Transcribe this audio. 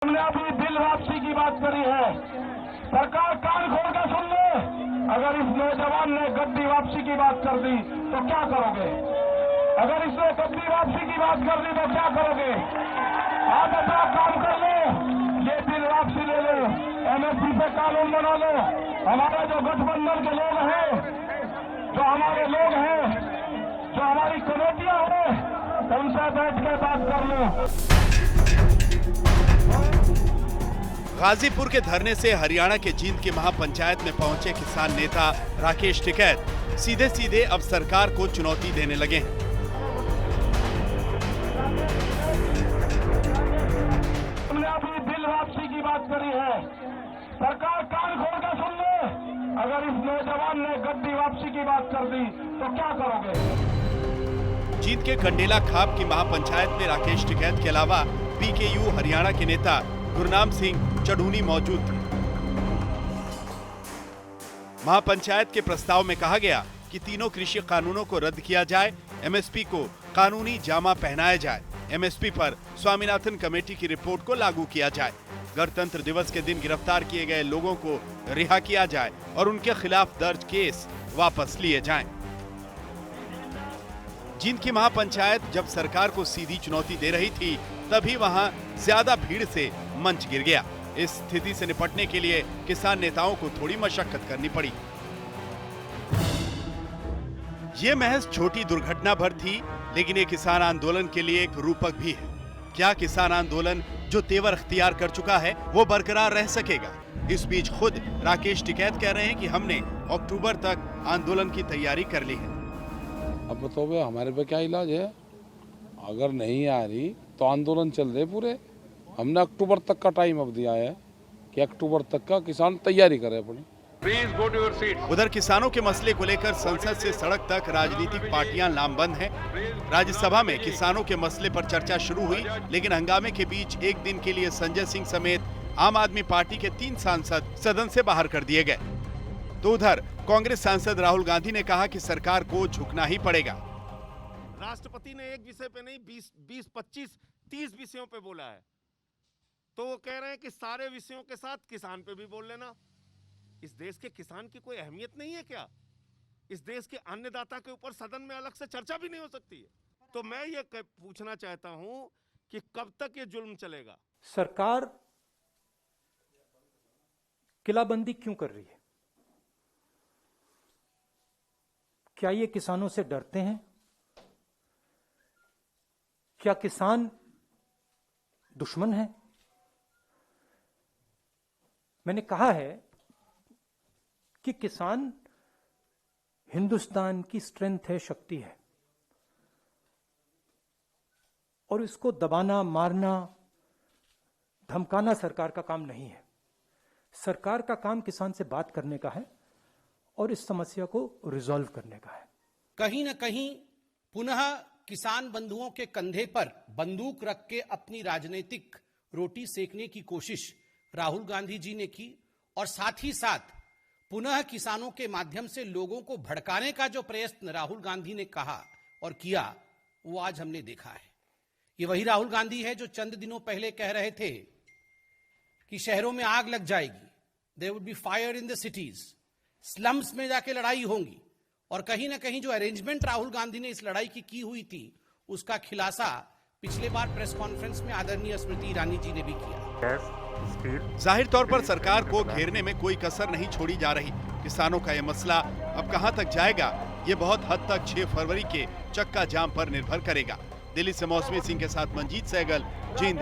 हमने अभी बिल वापसी की बात करी है। सरकार कान खोल कर सुन ले। अगर इस नौजवान ने गद्दी वापसी की बात कर दी तो क्या करोगे? अगर इसने गद्दी वापसी की बात कर दी तो क्या करोगे? आप अपना काम कर लो, ये बिल वापसी ले लो, एमएसपी पे कानून बना लो। हमारे जो गठबंधन के लोग हैं, जो हमारे लोग हैं, जो हमारी कमेटियां हैं, उनसे बैठ के बात कर लो। गाजीपुर के धरने से हरियाणा के जींद की महापंचायत में पहुंचे किसान नेता राकेश टिकैत सीधे सीधे अब सरकार को चुनौती देने लगे हैं। हमने अभी बिल वापसी की बात करी है। सरकार कान खोल कर सुन ले। अगर इस नौजवान ने गद्दी वापसी की बात कर दी तो क्या करोगे? जींद के कंडेला खाप की महापंचायत में राकेश टिकैत के अलावा बीकेयू हरियाणा के नेता गुरनाम सिंह चढ़ूनी मौजूद थे। महापंचायत के प्रस्ताव में कहा गया कि तीनों कृषि कानूनों को रद्द किया जाए, एमएसपी को कानूनी जामा पहनाया जाए, एमएसपी पर स्वामीनाथन कमेटी की रिपोर्ट को लागू किया जाए, गणतंत्र दिवस के दिन गिरफ्तार किए गए लोगों को रिहा किया जाए और उनके खिलाफ दर्ज केस वापस लिए जाएं। जींद की महापंचायत जब सरकार को सीधी चुनौती दे रही थी, तभी वहां ज्यादा भीड़ से मंच गिर गया। इस स्थिति से निपटने के लिए किसान नेताओं को थोड़ी मशक्कत करनी पड़ी। ये महज छोटी दुर्घटना भर थी, लेकिन ये किसान आंदोलन के लिए एक रूपक भी है। क्या किसान आंदोलन जो तेवर अख्तियार कर चुका है वो बरकरार रह सकेगा? इस बीच खुद राकेश टिकैत कह रहे हैं कि हमने अक्टूबर तक आंदोलन की तैयारी कर ली है। अब बताओ भाई, हमारे पे क्या इलाज है? अगर नहीं आ रही तो आंदोलन चल रहे पूरे। हमने अक्टूबर तक का टाइम अब दिया है कि अक्टूबर तक का किसान तैयारी करे अपनी। Please go to your seat. उधर किसानों के मसले को लेकर संसद से सड़क तक राजनीतिक पार्टियां लामबंद हैं। राज्यसभा में किसानों के मसले पर चर्चा शुरू हुई, लेकिन हंगामे के बीच एक दिन के लिए संजय सिंह समेत आम आदमी पार्टी के 3 सांसद सदन से बाहर कर दिए गए। तो उधर कांग्रेस सांसद राहुल गांधी ने कहा कि सरकार को झुकना ही पड़ेगा। राष्ट्रपति ने एक विषय पे नहीं 20, 25, 30 विषयों पे बोला है, तो वो कह रहे हैं कि सारे विषयों के साथ किसान पे भी बोल लेना। इस देश के किसान की कोई अहमियत नहीं है क्या? इस देश के अन्नदाता के ऊपर सदन में अलग से चर्चा भी नहीं हो सकती है? तो मैं ये पूछना चाहता हूं कि कब तक ये जुल्म चलेगा? सरकार किलाबंदी क्यों कर रही है? क्या ये किसानों से डरते हैं? क्या किसान दुश्मन है? मैंने कहा है कि किसान हिंदुस्तान की स्ट्रेंथ है, शक्ति है, और इसको दबाना, मारना, धमकाना सरकार का काम नहीं है। सरकार का काम किसान से बात करने का है और इस समस्या को रिजॉल्व करने का है। कहीं न कहीं पुनः किसान बंधुओं के कंधे पर बंदूक रख के अपनी राजनीतिक रोटी सेकने की कोशिश राहुल गांधी जी ने की, और साथ ही साथ पुनः किसानों के माध्यम से लोगों को भड़काने का जो प्रयत्न राहुल गांधी ने कहा और किया, वो आज हमने देखा है। ये वही राहुल गांधी है जो चंद दिनों पहले कह रहे थे कि शहरों में आग लग जाएगी, there would be fire in the cities, slums में जाके लड़ाई होंगी। और कहीं ना कहीं जो अरेंजमेंट राहुल गांधी ने इस लड़ाई की हुई थी, उसका खिलासा पिछले बार प्रेस कॉन्फ्रेंस में आदरणीय स्मृति ईरानी जी ने भी किया। जाहिर तौर पर सरकार को घेरने में कोई कसर नहीं छोड़ी जा रही। किसानों का ये मसला अब कहां तक जाएगा, ये बहुत हद तक 6 फरवरी के चक्का जाम पर निर्भर करेगा। दिल्ली से मौसमी सिंह के साथ मंजीत सहगल, जींद।